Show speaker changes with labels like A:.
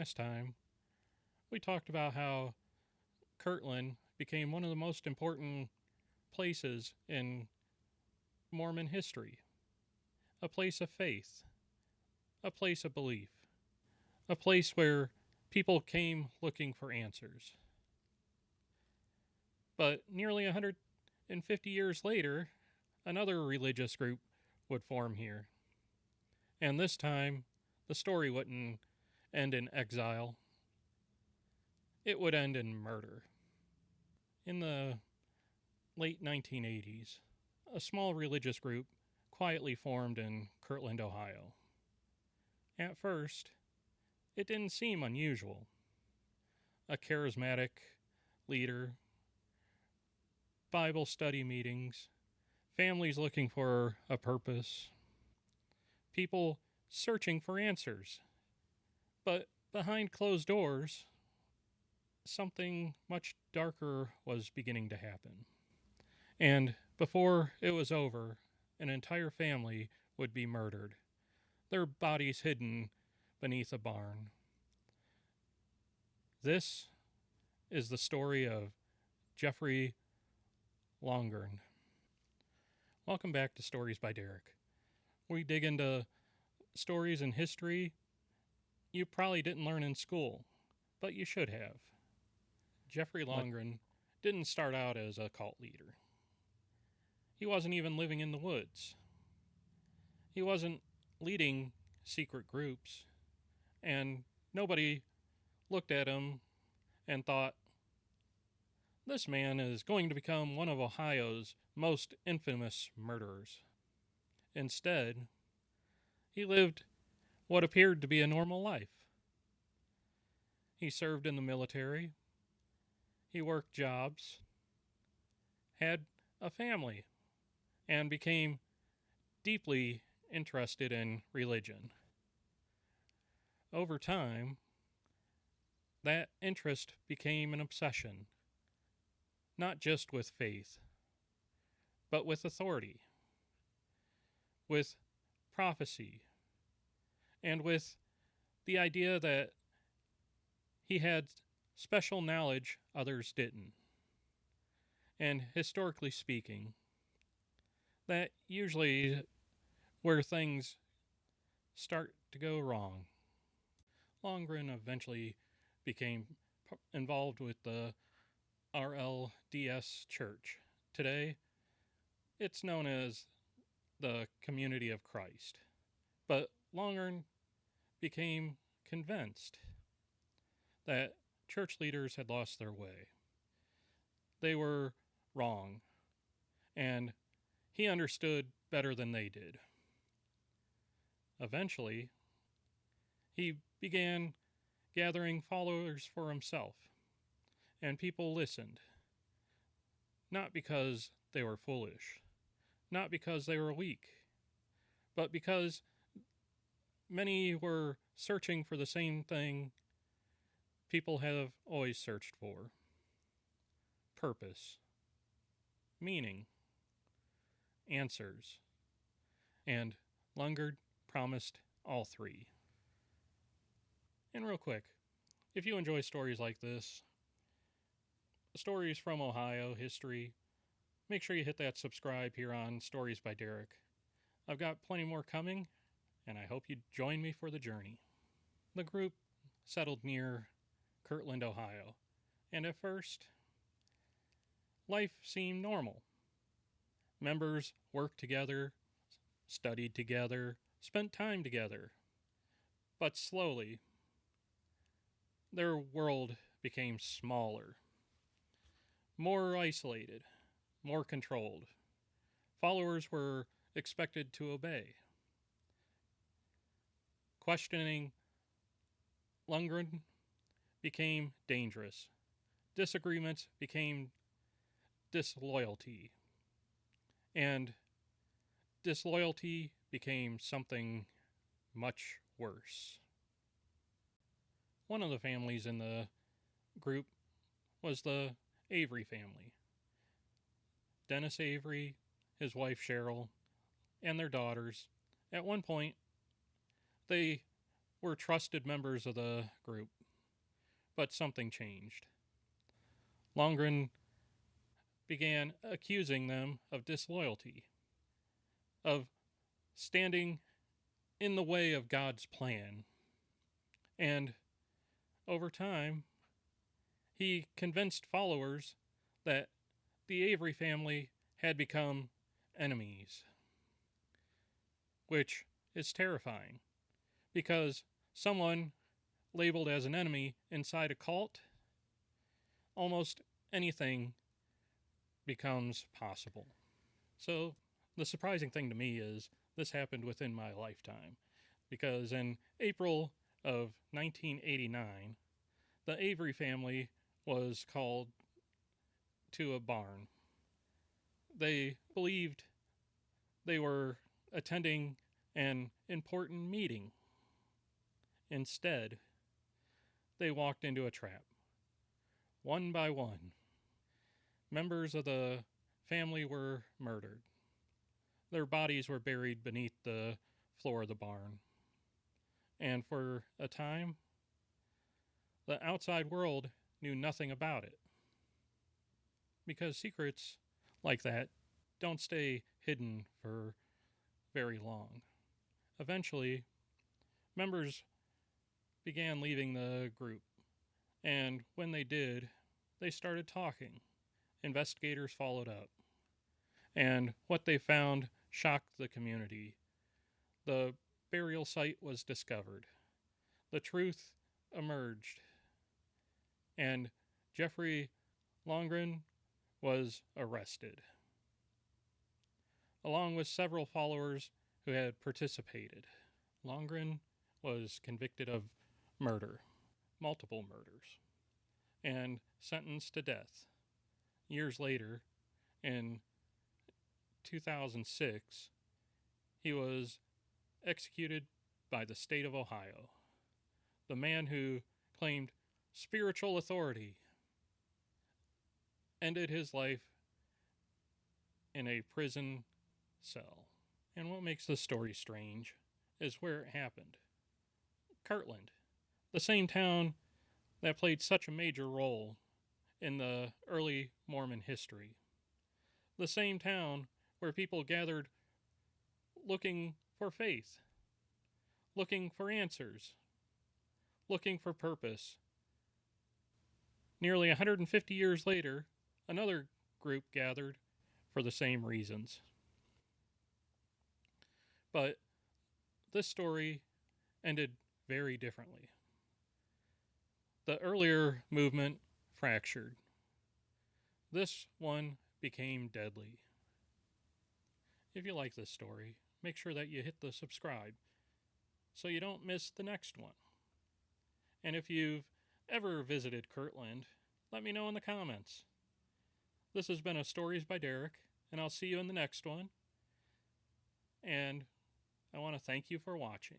A: last time, we talked about how Kirtland became one of the most important places in Mormon history, a place of faith, a place of belief, a place where people came looking for answers. But nearly 150 years later, another religious group would form here. And this time, the story wouldn't end in exile, it would end in murder. In the late 1980s, a small religious group quietly formed in Kirtland, Ohio. At first, it didn't seem unusual. A charismatic leader, Bible study meetings, families looking for a purpose, people searching for answers. But behind closed doors, something much darker was beginning to happen. And before it was over, an entire family would be murdered, their bodies hidden beneath a barn. This is the story of Jeffrey Lungren. Welcome back to Stories by Derek. We dig into stories and history you probably didn't learn in school, but you should have. Jeffrey Lungren didn't start out as a cult leader. He wasn't even living in the woods. He wasn't leading secret groups, and nobody looked at him and thought, this man is going to become one of Ohio's most infamous murderers. Instead, he lived what appeared to be a normal life. He served in the military, he worked jobs, had a family, and became deeply interested in religion. Over time, that interest became an obsession, not just with faith, but with authority, with prophecy, and with the idea that he had special knowledge others didn't. And historically speaking, that usually where things start to go wrong. Lungren eventually became involved with the RLDS Church. Today, it's known as the Community of Christ. But Lungren became convinced that church leaders had lost their way. They were wrong, and he understood better than they did. Eventually, he began gathering followers for himself, and people listened, not because they were foolish, not because they were weak, but because many were searching for the same thing people have always searched for: purpose, meaning, answers. And Lungren promised all three. And real quick, if you enjoy stories like this, stories from Ohio history, make sure you hit that subscribe here on Stories by Derek. I've got plenty more coming, and I hope you join me for the journey. The group settled near Kirtland, Ohio, and at first, life seemed normal. Members worked together, studied together, spent time together. But slowly, their world became smaller, more isolated, more controlled. Followers were expected to obey. Questioning Lungren became dangerous. Disagreements became disloyalty. And disloyalty became something much worse. One of the families in the group was the Avery family. Dennis Avery, his wife Cheryl, and their daughters. At one point, they were trusted members of the group, but something changed. Lungren began accusing them of disloyalty, of standing in the way of God's plan. And over time, he convinced followers that the Avery family had become enemies, which is terrifying because someone labeled as an enemy inside a cult, almost anything becomes possible. So the surprising thing to me is this happened within my lifetime, because in April of 1989, the Avery family was called to a barn. They believed they were attending an important meeting. Instead, they walked into a trap. One by one, members of the family were murdered. Their bodies were buried beneath the floor of the barn. And for a time, the outside world knew nothing about it. Because secrets like that don't stay hidden for very long. Eventually, members began leaving the group, and when they did, they started talking. Investigators followed up, and what they found shocked the community. The burial site was discovered. The truth emerged, and Jeffrey Lungren was arrested, along with several followers who had participated. Lungren was convicted of murder, multiple murders, and sentenced to death. Years later, in 2006, he was executed by the state of Ohio. The man who claimed spiritual authority ended his life in a prison cell. And what makes this story strange is where it happened. Kirtland, the same town that played such a major role in the early Mormon history. The same town where people gathered looking for faith, looking for answers, looking for purpose. Nearly 150 years later, another group gathered for the same reasons. But this story ended very differently. The earlier movement fractured. This one became deadly. If you like this story, make sure that you hit the subscribe so you don't miss the next one. And if you've ever visited Kirtland, let me know in the comments. This has been a Stories by Derek, and I'll see you in the next one. And I want to thank you for watching.